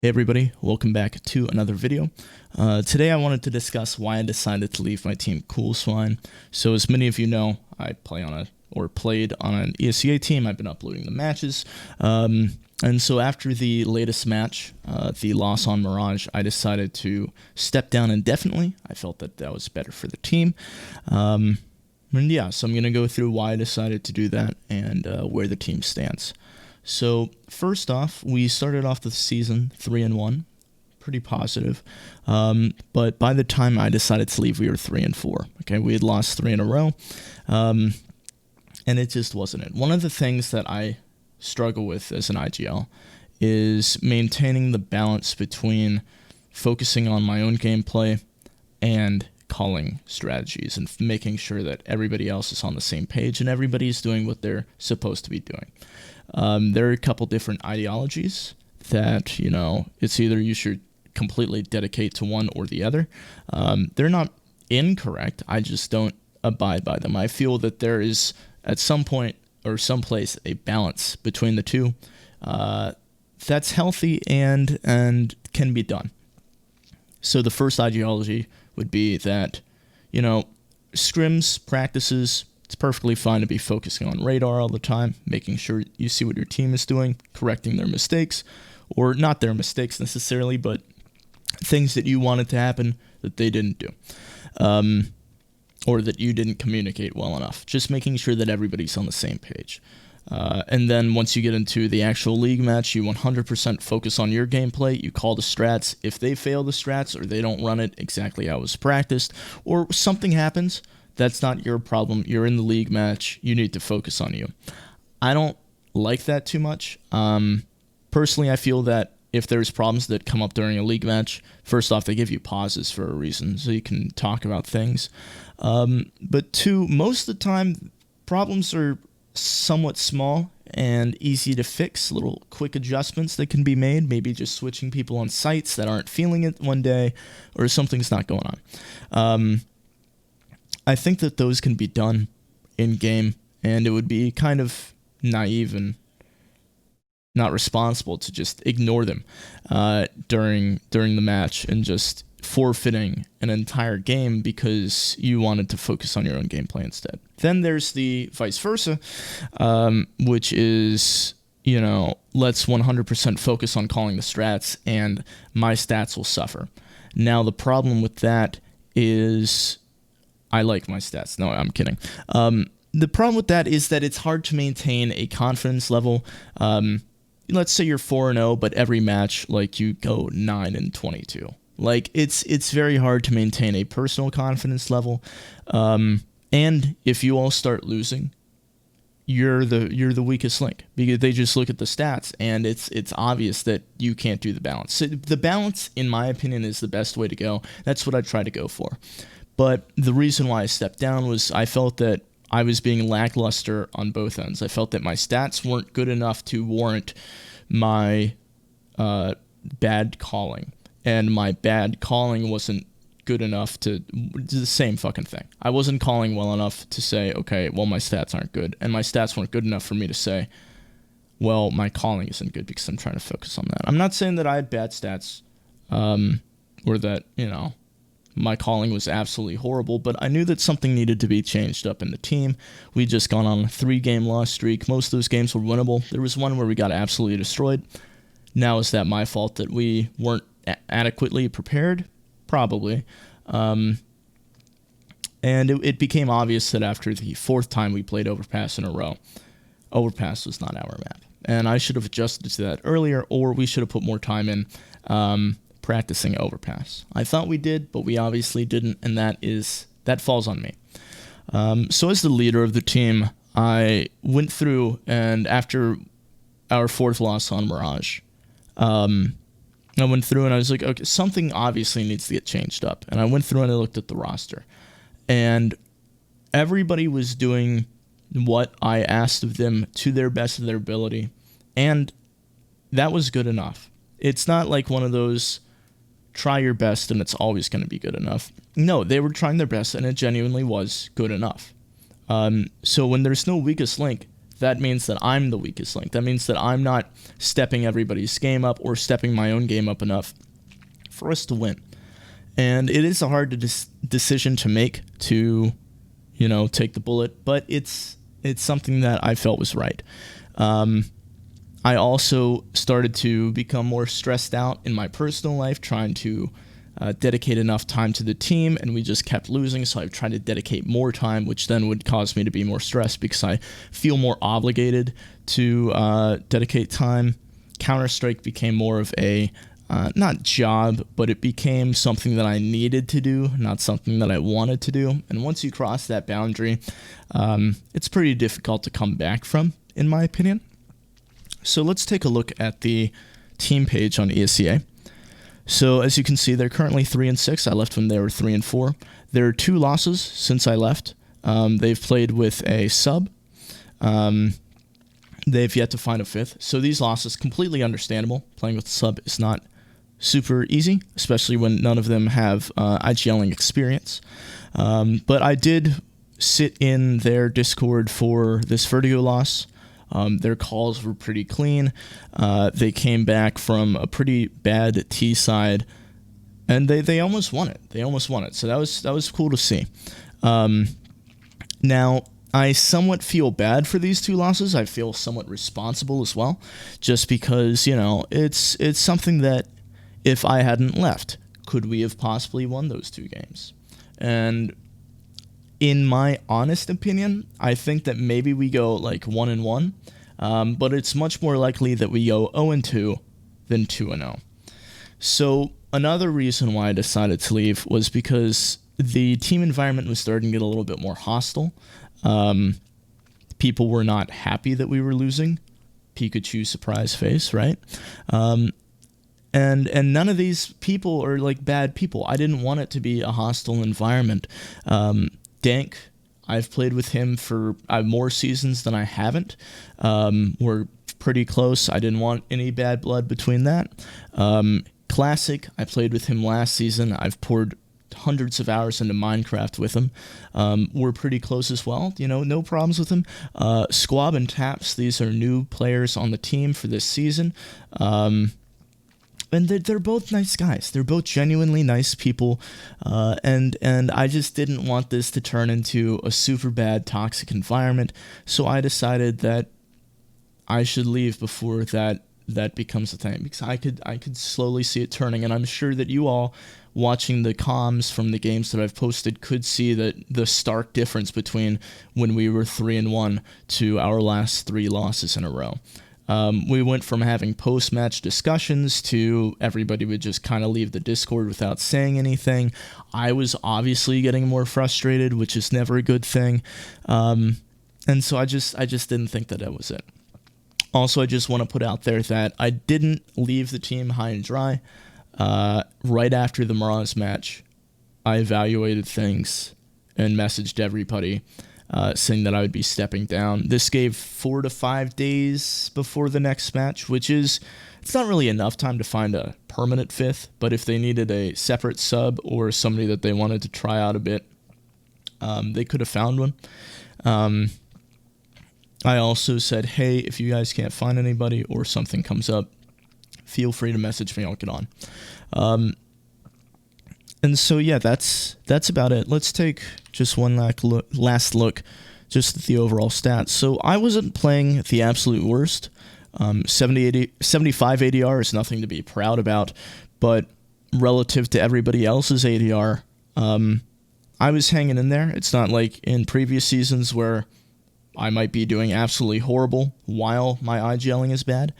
Hey everybody, welcome back to another video. Today I wanted to discuss why I decided to leave my team Cool Swine. So as many of you know, I played on an ESCA team. I've been uploading the matches. And so after the latest match, the loss on Mirage, I decided to step down indefinitely. I felt that that was better for the team. And yeah, so I'm going to go through why I decided to do that and where the team stands. So first off, we started off the season 3-1, pretty positive. But by the time I decided to leave, we were 3-4. Okay, we had lost 3 in a row, and it just wasn't it. One of the things that I struggle with as an IGL is maintaining the balance between focusing on my own gameplay and calling strategies and making sure that everybody else is on the same page and everybody's doing what they're supposed to be doing. There are a couple different ideologies that, it's either you should completely dedicate to one or the other. They're not incorrect. I just don't abide by them. I feel that there is, at some point or someplace, a balance between the two that's healthy and can be done. So the first ideology would be that, scrims, practices, it's perfectly fine to be focusing on radar all the time, making sure you see what your team is doing, correcting their mistakes, or not their mistakes necessarily, but things that you wanted to happen that they didn't do, or that you didn't communicate well enough. Just making sure that everybody's on the same page. And then once you get into the actual league match, you 100% focus on your gameplay. You call the strats. If they fail the strats or they don't run it exactly how it was practiced, or something happens, that's not your problem. You're in the league match. You need to focus on you. I don't like that too much. Personally, I feel that if there's problems that come up during a league match, first off, they give you pauses for a reason, so you can talk about things. But two, most of the time, problems are somewhat small and easy to fix. Little quick adjustments that can be made. Maybe just switching people on sites that aren't feeling it one day, or something's not going on. I think that those can be done in game, and it would be kind of naive and not responsible to just ignore them during the match and just forfeiting an entire game because you wanted to focus on your own gameplay instead. Then there's the vice versa, which is, let's 100% focus on calling the strats and my stats will suffer. Now, the problem with that is I like my stats. No, I'm kidding. The problem with that is that it's hard to maintain a confidence level. Let's say you're 4-0, but every match, you go 9-22. It's very hard to maintain a personal confidence level. And if you all start losing, you're the weakest link because they just look at the stats and it's obvious that you can't do the balance. So the balance, in my opinion, is the best way to go. That's what I try to go for. But the reason why I stepped down was I felt that I was being lackluster on both ends. I felt that my stats weren't good enough to warrant my bad calling. And my bad calling wasn't good enough to do the same fucking thing. I wasn't calling well enough to say, okay, well, my stats aren't good. And my stats weren't good enough for me to say, well, my calling isn't good because I'm trying to focus on that. I'm not saying that I had bad stats or that, my calling was absolutely horrible, but I knew that something needed to be changed up in the team. We'd just gone on a 3-game loss streak. Most of those games were winnable. There was one where we got absolutely destroyed. Now, is that my fault that we weren't adequately prepared? Probably. And it became obvious that after the 4th time we played Overpass in a row, Overpass was not our map. And I should have adjusted to that earlier, or we should have put more time in practicing Overpass. I thought we did, but we obviously didn't, and that falls on me. So as the leader of the team, I went through, and after our 4th loss on Mirage, I went through and I was like, okay, something obviously needs to get changed up. And I went through and I looked at the roster, and everybody was doing what I asked of them to their best of their ability, and that was good enough. It's not like one of those try your best and it's always going to be good enough. No, they were trying their best and it genuinely was good enough. So when there's no weakest link, that means that I'm the weakest link. That means that I'm not stepping everybody's game up or stepping my own game up enough for us to win. And it is a hard decision to make to, take the bullet, but it's something that I felt was right. I also started to become more stressed out in my personal life, trying to dedicate enough time to the team, and we just kept losing, so I've tried to dedicate more time, which then would cause me to be more stressed because I feel more obligated to dedicate time. Counter-Strike became more of a, not job, but it became something that I needed to do, not something that I wanted to do. And once you cross that boundary, it's pretty difficult to come back from, in my opinion. So let's take a look at the team page on ESEA. So as you can see, they're currently 3-6. I left when they were 3-4. There are 2 losses since I left. They've played with a sub. They've yet to find a 5th. So these losses, completely understandable. Playing with a sub is not super easy, especially when none of them have IGLing experience. But I did sit in their Discord for this Vertigo loss. Their calls were pretty clean. They came back from a pretty bad T side, and they almost won it. So that was cool to see. Now, I somewhat feel bad for these 2 losses. I feel somewhat responsible as well, just because it's something that if I hadn't left, could we have possibly won those 2 games? And in my honest opinion, I think that maybe we go like 1-1, but it's much more likely that we go 0-2 than 2-0. So another reason why I decided to leave was because the team environment was starting to get a little bit more hostile. People were not happy that we were losing. Pikachu surprise face, right? And none of these people are like bad people. I didn't want it to be a hostile environment. Dank, I've played with him for more seasons than I haven't. We're pretty close. I didn't want any bad blood between that. Classic, I played with him last season. I've poured hundreds of hours into Minecraft with him. We're pretty close as well. No problems with him. Squab and Taps, these are new players on the team for this season. And they're both nice guys. They're both genuinely nice people, and I just didn't want this to turn into a super bad toxic environment. So I decided that I should leave before that becomes a thing, because I could slowly see it turning. And I'm sure that you all watching the comms from the games that I've posted could see that the stark difference between when we were 3-1 to our last 3 losses in a row. We went from having post-match discussions to everybody would just kind of leave the Discord without saying anything. I was obviously getting more frustrated, which is never a good thing. And so I just didn't think that was it. Also, I just want to put out there that I didn't leave the team high and dry. Right after the Mirage match, I evaluated things and messaged everybody, saying that I would be stepping down. This gave 4 to 5 days before the next match, which is, it's not really enough time to find a permanent 5th, but if they needed a separate sub or somebody that they wanted to try out a bit, they could have found one. I also said, hey, if you guys can't find anybody or something comes up, feel free to message me, I'll get on. And so, yeah, that's about it. Let's take just one last look just at the overall stats. So I wasn't playing the absolute worst. 75 ADR is nothing to be proud about, but relative to everybody else's ADR, I was hanging in there. It's not like in previous seasons where I might be doing absolutely horrible while my IGLing is bad.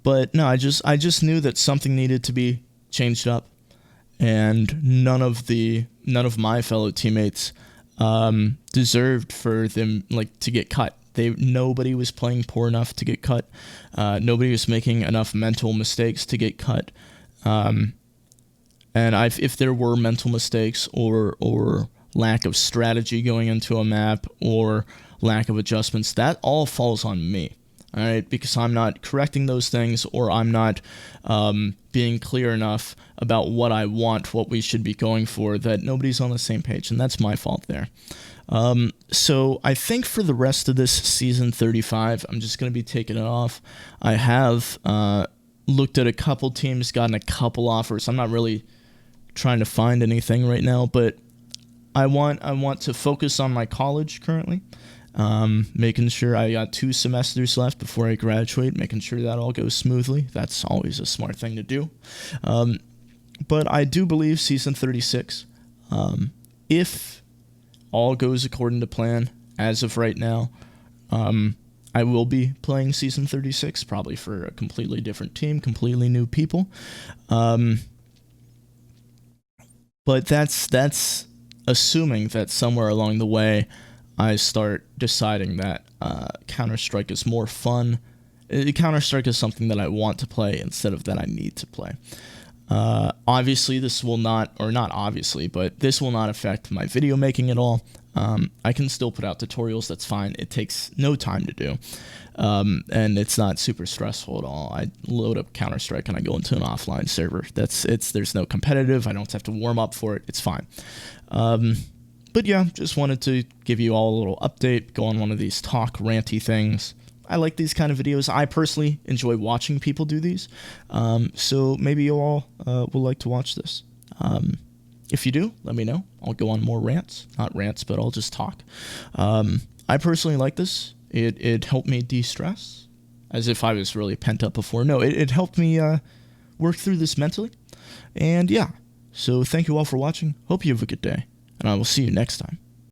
But no, I just knew that something needed to be changed up, and none of my fellow teammates deserved for them to get cut. Nobody was playing poor enough to get cut. Nobody was making enough mental mistakes to get cut. And if there were mental mistakes or lack of strategy going into a map or lack of adjustments, that all falls on me. all right, because I'm not correcting those things, or I'm not being clear enough about what I want, what we should be going for, that nobody's on the same page, and that's my fault there. So I think for the rest of this season 35, I'm just going to be taking it off. I have looked at a couple teams, gotten a couple offers. I'm not really trying to find anything right now, but I want to focus on my college currently, making sure I got 2 semesters left before I graduate, making sure that all goes smoothly. That's always a smart thing to do. But I do believe season 36, if all goes according to plan as of right now, I will be playing season 36, probably for a completely different team, completely new people. But that's assuming that somewhere along the way I start deciding that Counter-Strike is more fun. Counter-Strike is something that I want to play instead of that I need to play. Obviously, this will not, or not obviously, but this will not affect my video making at all. I can still put out tutorials, that's fine. It takes no time to do. And it's not super stressful at all. I load up Counter-Strike and I go into an offline server. There's no competitive. I don't have to warm up for it. It's fine. But yeah, just wanted to give you all a little update, go on one of these talk ranty things. I like these kind of videos. I personally enjoy watching people do these. So maybe you all will like to watch this. If you do, let me know. I'll go on more rants. Not rants, but I'll just talk. I personally like this. It helped me de-stress, as if I was really pent up before. No, it helped me work through this mentally. And yeah, so thank you all for watching. Hope you have a good day, and I will see you next time.